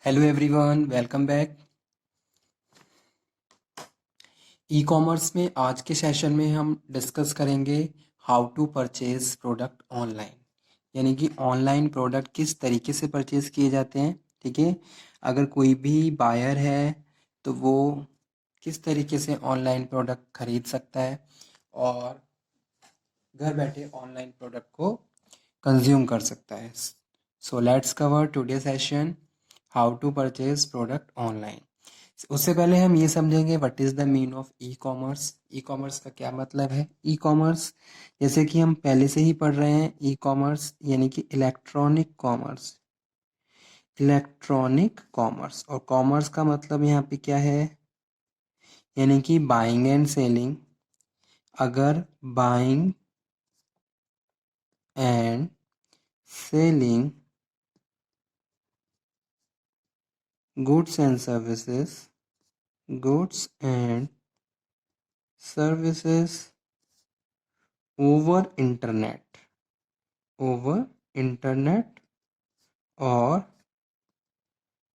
Hello everyone, welcome back. E commerce में आज के सेशन में हम डिस्कस करेंगे how to purchase product online, यानी कि ऑनलाइन प्रोडक्ट किस तरीके से परचेज किए जाते हैं। ठीक है, अगर कोई भी बायर है तो वो किस तरीके से ऑनलाइन प्रोडक्ट खरीद सकता है और घर बैठे ऑनलाइन प्रोडक्ट को कंज्यूम कर सकता है। So let's cover today session how to purchase product online. उससे पहले हम ये समझेंगे what is the mean of e commerce. E commerce का क्या मतलब है। ई कॉमर्स, जैसे कि हम पहले से ही पढ़ रहे हैं, ई कॉमर्स यानी कि इलेक्ट्रॉनिक कॉमर्स। इलेक्ट्रॉनिक कॉमर्स, और कॉमर्स का मतलब यहाँ पे क्या है, यानी कि बाइंग एंड सेलिंग। अगर buying and selling goods and services, goods and services over internet, over internet और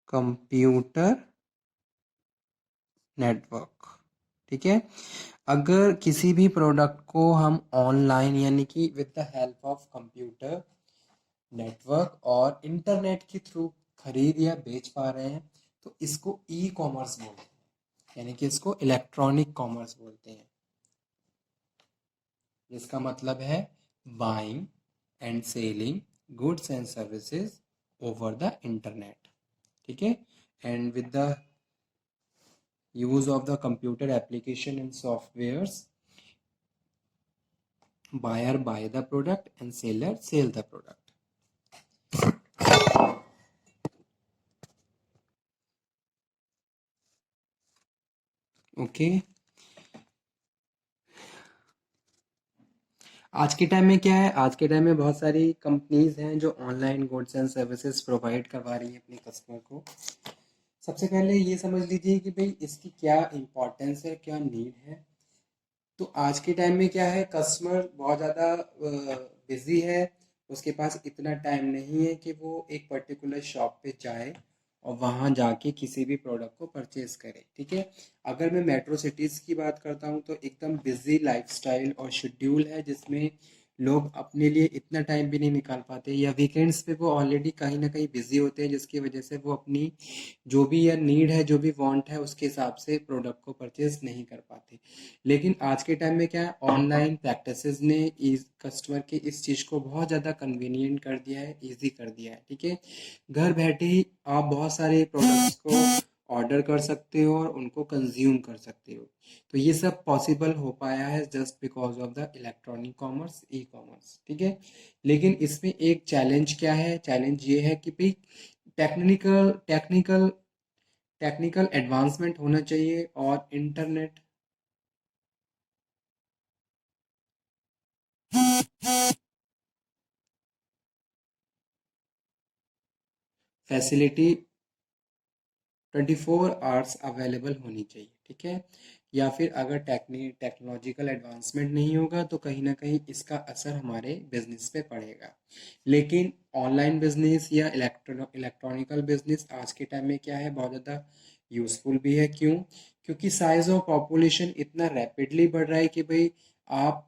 कंप्यूटर नेटवर्क। ठीक है, अगर किसी भी प्रोडक्ट को हम ऑनलाइन यानी कि with the help of computer network और इंटरनेट के थ्रू खरीद या बेच पा रहे हैं तो इसको ई कॉमर्स बोलते हैं, यानी कि इसको इलेक्ट्रॉनिक कॉमर्स बोलते हैं, जिसका मतलब है buying and selling goods and services over the internet. ठीक है, and with the use of the computer application and softwares, buyer buy the product and seller sell the product. Okay, आज के time में क्या है, आज के टाइम में बहुत सारी कंपनीज हैं जो online goods and services provide करवा रही हैं अपने कस्टमर को। सबसे पहले ये समझ लीजिए कि भाई इसकी क्या इम्पोर्टेंस है, क्या नीड है। तो आज के टाइम में क्या है, कस्टमर बहुत ज़्यादा बिजी है, उसके पास इतना टाइम नहीं है कि वो एक पर्टिकुलर शॉप पे जाए और वहाँ जाके किसी भी प्रोडक्ट को परचेज करे। ठीक है, अगर मैं मेट्रो सिटीज़ की बात करता हूँ तो एकदम बिजी लाइफस्टाइल और शेड्यूल है, जिसमें लोग अपने लिए इतना टाइम भी नहीं निकाल पाते, या वीकेंड्स पे वो ऑलरेडी कहीं ना कहीं बिजी होते हैं, जिसकी वजह से वो अपनी जो भी या नीड है, जो भी वांट है, उसके हिसाब से प्रोडक्ट को परचेज नहीं कर पाते। लेकिन आज के टाइम में क्या है, ऑनलाइन प्रैक्टिसेस ने इस कस्टमर के इस चीज़ को बहुत ज़्यादा कन्वीनियंट कर दिया है, इजी कर दिया है। ठीक है, घर बैठे ही आप बहुत सारे प्रोडक्ट्स को ऑर्डर कर सकते हो और उनको कंज्यूम कर सकते हो। तो ये सब पॉसिबल हो पाया है just because of the electronic commerce, e commerce. ठीक है, लेकिन इसमें एक चैलेंज क्या है, चैलेंज ये है कि भाई टेक्निकल टेक्निकल टेक्निकल एडवांसमेंट होना चाहिए और इंटरनेट फैसिलिटी 24 आवर्स अवेलेबल होनी चाहिए। ठीक है, या फिर अगर टेक्नोलॉजिकल एडवांसमेंट नहीं होगा तो कहीं ना कहीं इसका असर हमारे बिजनेस पे पड़ेगा। लेकिन ऑनलाइन बिजनेस या इलेक्ट्रॉनिकल बिजनेस आज के टाइम में क्या है, बहुत ज़्यादा यूजफुल भी है। क्यों? क्योंकि साइज ऑफ पॉपुलेशन इतना रैपिडली बढ़ रहा है कि भाई आप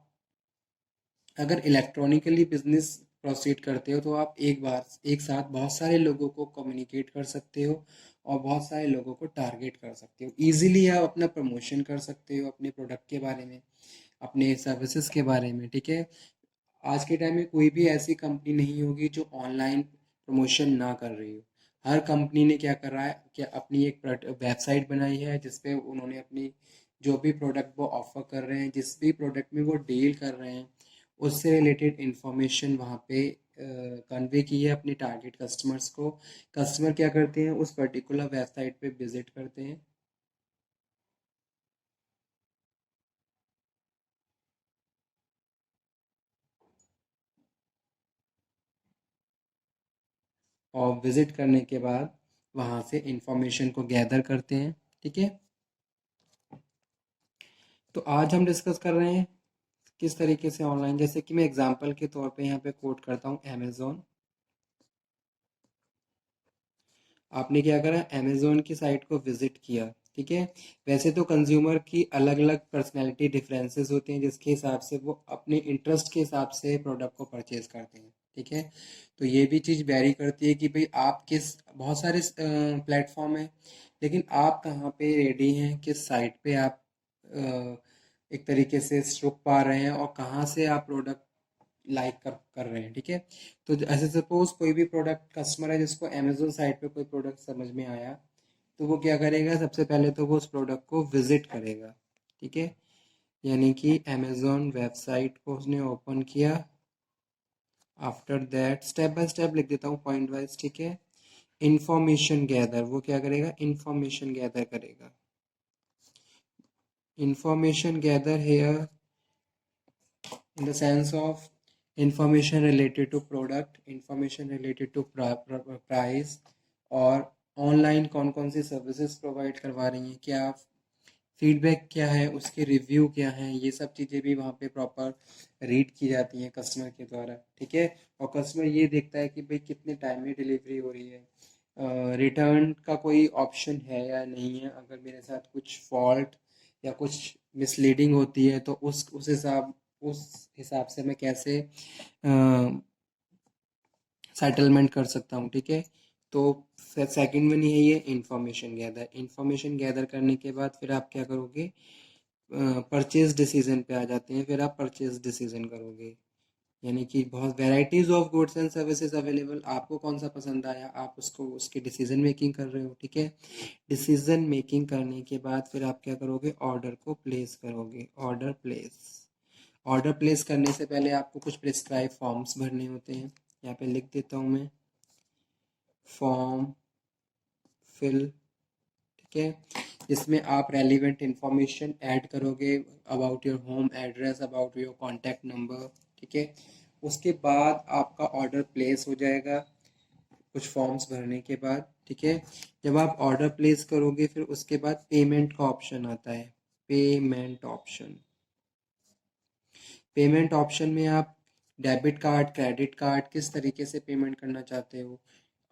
अगर इलेक्ट्रॉनिकली बिजनेस प्रोसीड करते हो तो आप एक साथ बहुत सारे लोगों को कम्युनिकेट कर सकते हो और बहुत सारे लोगों को टारगेट कर सकते हो। इजीली आप अपना प्रमोशन कर सकते हो अपने प्रोडक्ट के बारे में, अपने सर्विसेज के बारे में। ठीक है, आज के टाइम में कोई भी ऐसी कंपनी नहीं होगी जो ऑनलाइन प्रमोशन ना कर रही हो। हर कंपनी ने क्या कर रहा है, क्या अपनी एक वेबसाइट बनाई है जिसपे उन्होंने अपनी जो भी प्रोडक्ट वो ऑफर कर रहे हैं, जिस भी प्रोडक्ट में वो डील कर रहे हैं, उससे रिलेटेड इंफॉर्मेशन वहाँ पे कन्वे की है अपने टारगेट कस्टमर्स को। कस्टमर क्या करते हैं, उस पर्टिकुलर वेबसाइट पे विजिट करते हैं और विजिट करने के बाद वहाँ से इंफॉर्मेशन को गैदर करते हैं। ठीक है, तो आज हम डिस्कस कर रहे हैं किस तरीके से ऑनलाइन, जैसे कि मैं एग्जांपल के तौर पे यहाँ पे कोट करता हूँ अमेज़ॉन। आपने क्या करा, अमेजोन की साइट को विजिट किया, ठीक है। वैसे तो कंज्यूमर की अलग अलग पर्सनैलिटी डिफरेंसेस होते हैं, जिसके हिसाब से वो अपने इंटरेस्ट के हिसाब से प्रोडक्ट को परचेज करते हैं, ठीक है। तो ये भी चीज़ वेरी करती है कि भाई आप किस, बहुत सारे प्लेटफॉर्म हैं, लेकिन आप कहाँ पे रेडी हैं, किस साइट पे आप एक तरीके से रुक पा रहे हैं, और कहाँ से आप प्रोडक्ट लाइक कर रहे हैं, ठीक है। तो ऐसे सपोज कोई भी प्रोडक्ट कस्टमर है जिसको अमेजोन साइट पे कोई प्रोडक्ट समझ में आया, तो वो क्या करेगा, सबसे पहले तो वो उस प्रोडक्ट को विजिट करेगा, ठीक है। यानी कि अमेजोन वेबसाइट को उसने ओपन किया। After that step by step लिख देता हूँ, पॉइंट वाइज, ठीक है। इंफॉर्मेशन गैदर, वो क्या करेगा, इंफॉर्मेशन गैदर करेगा। Information gather here in the sense of information related to product, information related to price, और ऑनलाइन कौन कौन सी सर्विसेज प्रोवाइड करवा रही हैं, क्या फीडबैक क्या है, उसके रिव्यू क्या हैं, ये सब चीज़ें भी वहाँ पे प्रॉपर रीड की जाती हैं कस्टमर के द्वारा, ठीक है। और कस्टमर ये देखता है कि भाई कितने टाइम में डिलीवरी हो रही है, रिटर्न का कोई ऑप्शन है या नहीं है, अगर मेरे साथ कुछ फॉल्ट या कुछ मिसलीडिंग होती है तो उस हिसाब से मैं कैसे सेटलमेंट कर सकता हूँ, ठीक है। तो सेकंड वन ये है इंफॉर्मेशन गैदर। इंफॉर्मेशन गैदर करने के बाद फिर आप क्या करोगे, परचेज डिसीजन पे आ जाते हैं, फिर आप परचेज डिसीजन करोगे। यानी कि बहुत varieties of goods and services available, आपको कौन सा पसंद आया, आप उसको उसकी डिसीजन मेकिंग कर रहे हो, ठीक है। डिसीजन मेकिंग करने के बाद फिर आप क्या करोगे, ऑर्डर को प्लेस करोगे। ऑर्डर प्लेस करने से पहले आपको कुछ प्रिस्क्राइब फॉर्म्स भरने होते हैं, यहाँ पे लिख देता हूँ मैं, फॉर्म फिल, ठीक है। जिसमें आप रेलिवेंट इंफॉर्मेशन ऐड करोगे, about your home address, about your contact number, ठीक है। उसके बाद आपका ऑर्डर प्लेस हो जाएगा कुछ फॉर्म्स भरने के बाद, ठीक है। जब आप ऑर्डर प्लेस करोगे फिर उसके बाद पेमेंट का ऑप्शन आता है। पेमेंट ऑप्शन, पेमेंट ऑप्शन में आप डेबिट कार्ड, क्रेडिट कार्ड, किस तरीके से पेमेंट करना चाहते हो,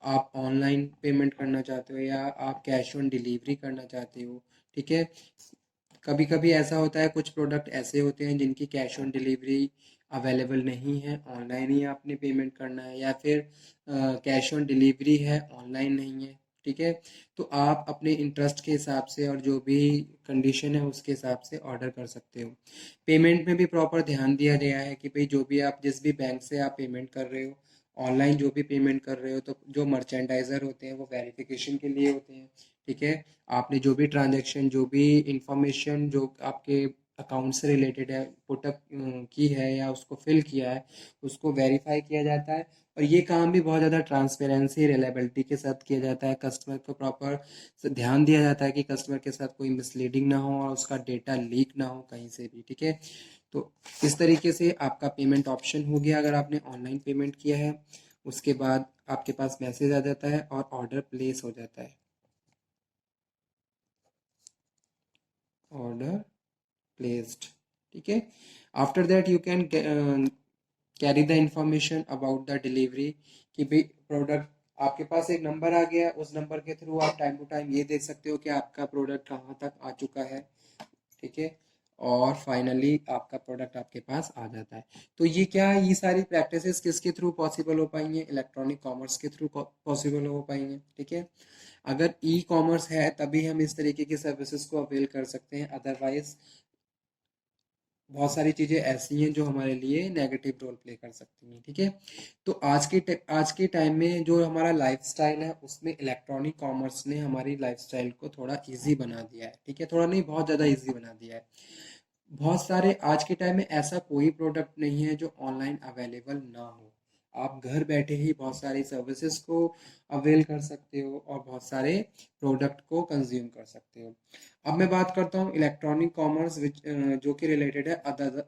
आप ऑनलाइन पेमेंट करना चाहते हो या आप कैश ऑन डिलीवरी करना चाहते हो, ठीक है। कभी कभी ऐसा होता है, कुछ प्रोडक्ट ऐसे होते हैं जिनकी कैश ऑन डिलीवरी अवेलेबल नहीं है, ऑनलाइन ही आपने पेमेंट करना है, या फिर कैश ऑन डिलीवरी है, ऑनलाइन नहीं है, ठीक है। तो आप अपने इंटरेस्ट के हिसाब से और जो भी कंडीशन है उसके हिसाब से ऑर्डर कर सकते हो। पेमेंट में भी प्रॉपर ध्यान दिया गया है कि भाई जो भी आप, जिस भी बैंक से आप पेमेंट कर रहे हो, ऑनलाइन जो भी पेमेंट कर रहे हो, तो जो मर्चेंडाइजर होते हैं वो वेरिफिकेशन के लिए होते हैं, ठीक है। आपने जो भी ट्रांजैक्शन, जो भी इंफॉर्मेशन जो आपके अकाउंट से रिलेटेड है, पुटअप की है या उसको फिल किया है, उसको वेरीफाई किया जाता है। और ये काम भी बहुत ज़्यादा ट्रांसपेरेंसी, रिलायबिलिटी के साथ किया जाता है, कस्टमर को प्रॉपर ध्यान दिया जाता है कि कस्टमर के साथ कोई मिसलीडिंग ना हो और उसका डेटा लीक ना हो कहीं से भी, ठीक है। तो इस तरीके से आपका पेमेंट ऑप्शन हो गया अगर आपने ऑनलाइन पेमेंट किया है। उसके बाद आपके पास मैसेज आ जाता है और ऑर्डर प्लेस हो जाता है। ऑर्डर प्लेस्ड, ठीक है। After that you can carry the information about the delivery, कि भाई प्रोडक्ट, आपके पास एक नंबर आ गया, उस नंबर के थ्रू आप टाइम टू टाइम ये देख सकते हो कि आपका प्रोडक्ट कहाँ तक आ चुका है, ठीक है। और फाइनली आपका प्रोडक्ट आपके पास आ जाता है। तो ये सारी प्रैक्टिसेस किसके थ्रू पॉसिबल हो पाएंगे, इलेक्ट्रॉनिक कॉमर्स के थ्रू पॉसिबल हो पाएंगे, ठीक है। अगर ई कॉमर्स है तभी हम इस तरीके की सर्विसेज को अवेल कर सकते हैं, अदरवाइज बहुत सारी चीज़ें ऐसी हैं जो हमारे लिए नेगेटिव रोल प्ले कर सकती हैं, ठीक है। तो आज के टाइम में जो हमारा लाइफस्टाइल है उसमें इलेक्ट्रॉनिक कॉमर्स ने हमारी लाइफस्टाइल को थोड़ा इजी बना दिया है, ठीक है, थोड़ा नहीं, बहुत ज़्यादा इजी बना दिया है। बहुत सारे आज के टाइम में ऐसा कोई प्रोडक्ट नहीं है जो ऑनलाइन अवेलेबल ना हो। आप घर बैठे ही बहुत सारी सर्विसेज को अवेल कर सकते हो और बहुत सारे प्रोडक्ट को कंज्यूम कर सकते हो। अब मैं बात करता हूँ इलेक्ट्रॉनिक कॉमर्स जो कि रिलेटेड है अदर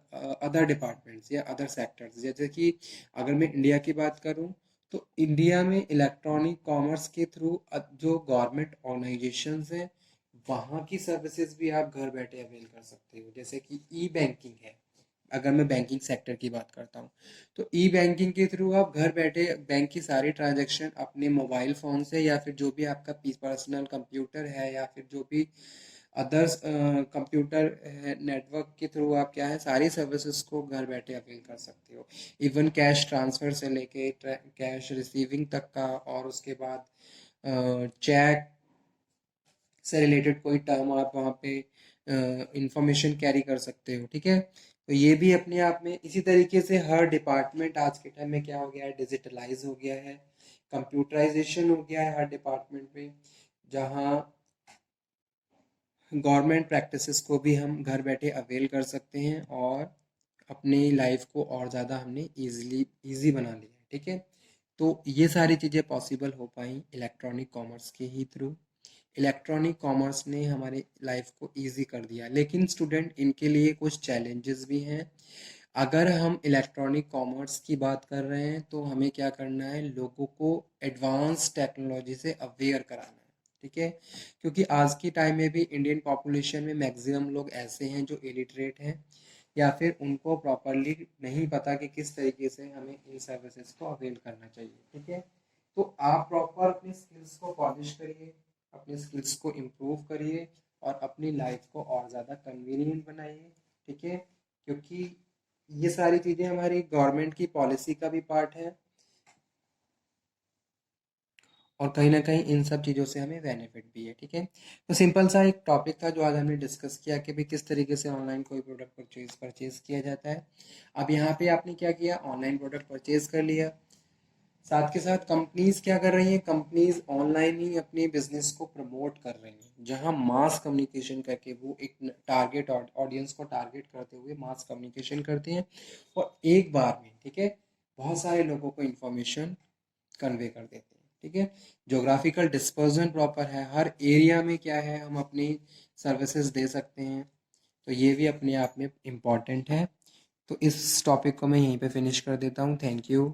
अदर डिपार्टमेंट्स या अदर सेक्टर्स। जैसे कि अगर मैं इंडिया की बात करूँ तो इंडिया में इलेक्ट्रॉनिक कॉमर्स के थ्रू जो गवर्नमेंट ऑर्गेनाइजेशंस हैं वहाँ की सर्विसेज भी आप घर बैठे अवेल कर सकते हो, जैसे कि ई बैंकिंग है। अगर मैं बैंकिंग सेक्टर की बात करता हूँ, तो ई बैंकिंग के थ्रू आप घर बैठे बैंक की सारी ट्रांजैक्शन अपने मोबाइल फ़ोन से या फिर जो भी आपका पर्सनल कंप्यूटर है या फिर जो भी अदर्स कंप्यूटर नेटवर्क के थ्रू आप क्या है सारी सर्विसेज को घर बैठे अवेल कर सकते हो। इवन कैश ट्रांसफ़र से लेके कैश रिसीविंग तक का, और उसके बाद चेक से रिलेटेड कोई टर्म आप वहाँ पे इंफॉर्मेशन कैरी कर सकते हो। ठीक है, तो ये भी अपने आप में इसी तरीके से हर डिपार्टमेंट आज के टाइम में क्या हो गया है, डिजिटलाइज हो गया है, कंप्यूटराइजेशन हो गया है हर डिपार्टमेंट में, जहाँ गवर्नमेंट प्रैक्टिसेस को भी हम घर बैठे अवेल कर सकते हैं और अपनी लाइफ को और ज़्यादा हमने ईजी बना लिया है। ठीक है, तो ये सारी चीज़ें पॉसिबल हो पाई इलेक्ट्रॉनिक कॉमर्स के ही थ्रू। इलेक्ट्रॉनिक कॉमर्स ने हमारे लाइफ को इजी कर दिया, लेकिन स्टूडेंट इनके लिए कुछ चैलेंजेस भी हैं। अगर हम इलेक्ट्रॉनिक कॉमर्स की बात कर रहे हैं तो हमें क्या करना है, लोगों को एडवांस टेक्नोलॉजी से अवेयर कराना है। ठीक है, क्योंकि आज की टाइम में भी इंडियन पॉपुलेशन में मैक्सिमम लोग ऐसे हैं जो इलिटरेट हैं या फिर उनको प्रॉपरली नहीं पता कि किस तरीके से हमें इन सर्विसेज को अवेल करना चाहिए। ठीक है, तो आप प्रॉपर अपनी स्किल्स को पॉलिश करिए, अपनी स्किल्स को इम्प्रूव करिए और अपनी लाइफ को और ज़्यादा कन्वीनियंट बनाइए। ठीक है, क्योंकि ये सारी चीज़ें हमारी गवर्नमेंट की पॉलिसी का भी पार्ट है और कहीं ना कहीं इन सब चीज़ों से हमें बेनिफिट भी है। ठीक है, तो सिंपल सा एक टॉपिक था जो आज हमने डिस्कस किया कि भाई किस तरीके से ऑनलाइन कोई प्रोडक्ट परचेज किया जाता है। अब यहाँ पे आपने क्या किया, ऑनलाइन प्रोडक्ट परचेज कर लिया। साथ के साथ कंपनीज क्या कर रही हैं, कंपनीज ऑनलाइन ही अपने बिजनेस को प्रमोट कर रही हैं, जहां मास कम्युनिकेशन करके वो एक टारगेट ऑडियंस को टारगेट करते हुए मास कम्युनिकेशन करते हैं और एक बार में, ठीक है, बहुत सारे लोगों को इंफॉर्मेशन कन्वे कर देते हैं। ठीक है, जोग्राफिकल डिस्पर्जन प्रॉपर है, हर एरिया में क्या है हम अपनी सर्विसेज दे सकते हैं, तो ये भी अपने आप में इम्पॉर्टेंट है। तो इस टॉपिक को मैं यहीं पे फिनिश कर देता हूँ। Thank you.